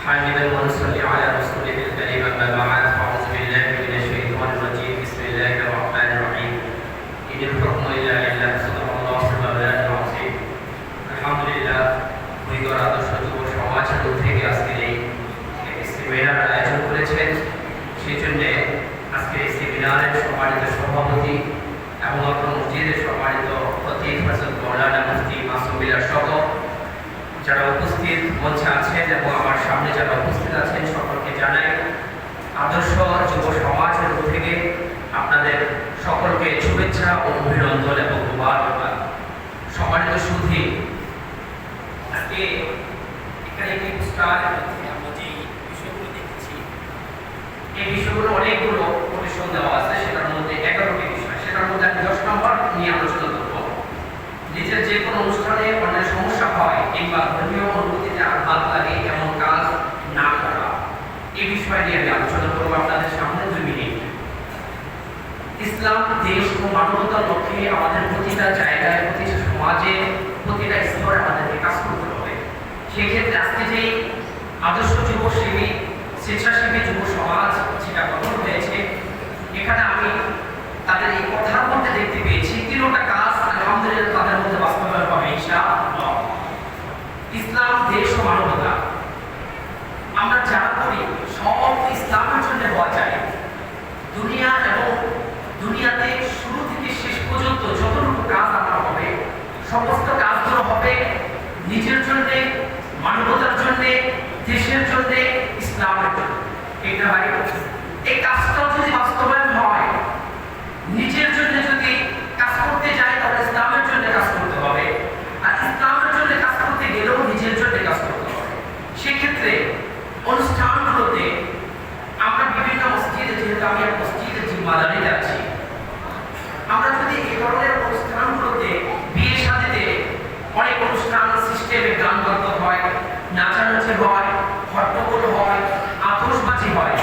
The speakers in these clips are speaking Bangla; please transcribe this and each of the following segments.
حامدا ونصلي على رسوله الكريم أما بعد فأعوذ بالله من الشيطان الرجيم بسم الله الرحمن الرحيم إن الحكم إلا لله صدق الله مولانا العظيم আলহামদুলিল্লাহ উইগর আদর্শ যুব সমাজের থেকে আজকের এই সেমিনার আয়োজন করেছেন সেই জন্য আজকের এই সেমিনারের সম্মানিত সভাপতি এবং আপনার মসজিদের সম্মানিত খতিব হযরত মাওলানা মুফতি মাসুম বিল্লাহ সহ যারা উপস্থিত মঞ্চে আছেন এবং আমার সামনে যারা উপস্থিত আছেন সকলকে জানাই আদর্শ যুব সমাজের থেকে আপনাদের সকলকে শুভেচ্ছা ও অভিনন্দন এবং মোবারকবাদ। সম্মানিত সুধী, আজকে এখানে একটি পুরস্কার আমরা যে বিষয়গুলো দেখেছি এই বিষয়গুলো অনেকগুলো কমিশন দেওয়া আছে, সেটার মধ্যে 11টি বিষয়, সেটার মধ্যে আমি 10 নম্বর নিয়ে আলোচনা করব। নিজের যে কোনো অনুষ্ঠানে অনেক সমস্যা হয় কিংবা ধর্মীয় অনুভূতিতে আঘাত লাগে এমন কাজ না করা, এই বিষয় নিয়ে আমি আলোচনা করবো আপনাদের সামনে 2 মিনিট। ইসলাম দেশ ও মানবতার লক্ষ্যে আমাদের প্রতিটা জায়গায়, প্রতিটা সমাজে, প্রতিটা স্তরে আমাদেরকে কাজ করতে হবে। সেক্ষেত্রে আজকে যে আদর্শ যুবসেবী স্বেচ্ছাসেবী যুব সমাজ যেটা গঠন হয়েছে, এখানে আমি তাদের এই কথার মধ্যে দেখতে পেয়েছি 3টা কাজ আলহামদুলিল্লাহ তাদের মধ্যে বাস্তবায়ন হবে ইনশাআল্লাহ। ইসলাম দেশ ও মানবতা, আমরা যারা করি সব ইসলামের জন্য হওয়া যায়। দুনিয়া এবং দুনিয়াতে শুরু থেকে শেষ পর্যন্ত যতটুকু কাজ আমরা হবে সমস্ত কাজগুলো হবে নিজের জন্য, মানবতার জন্য, দেশের জন্য, ইসলামের জন্য। এটা ভাই, এই কাজটা যদি বাস্তবায়ন হয়, নিজের জন্য যদি কাজ করতে যাই তাহলে ইসলামের জন্য কাজ করতে হবে, আর ইসলামের জন্য কাজ করতে গেলেও নিজের জন্য কাজ করতে হবে। সেক্ষেত্রে অনুষ্ঠানগুলোতে আমরা বিভিন্ন মসজিদে, যেহেতু আমি এক মসজিদের জিম্মাদারি যাচ্ছি, আমরা যদি এই ধরনের অনুষ্ঠানগুলোতে বিয়ে শাদীতে অনেক অনুষ্ঠান সিস্টেমে গান বাদ্য হয়, নাচানাচি হয়, হট্টগোল হয়, আতশবাজি হয়,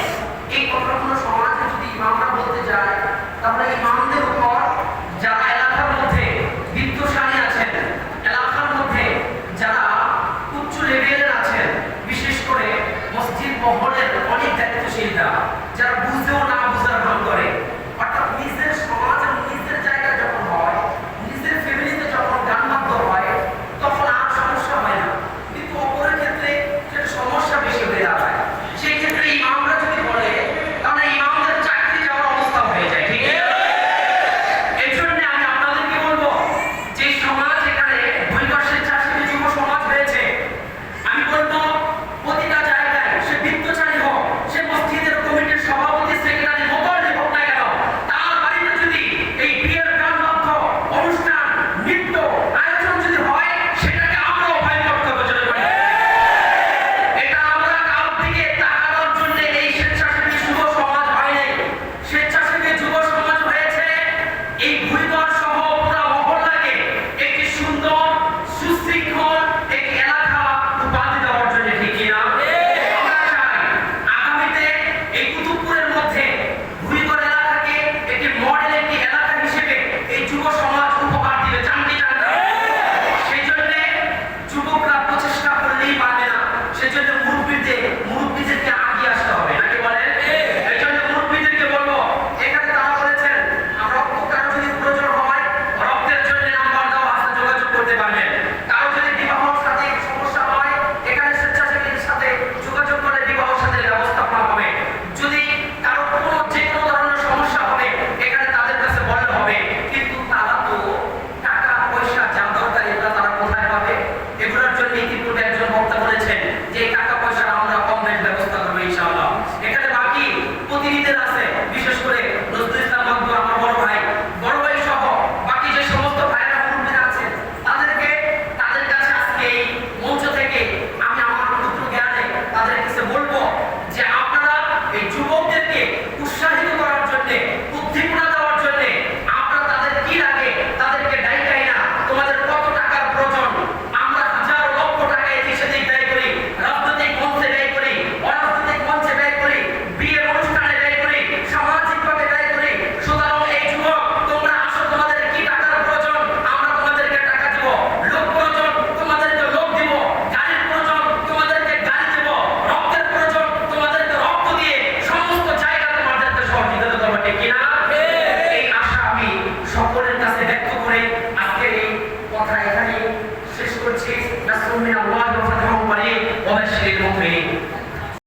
হচ্ছে নাসরুম মিনাল্লাহ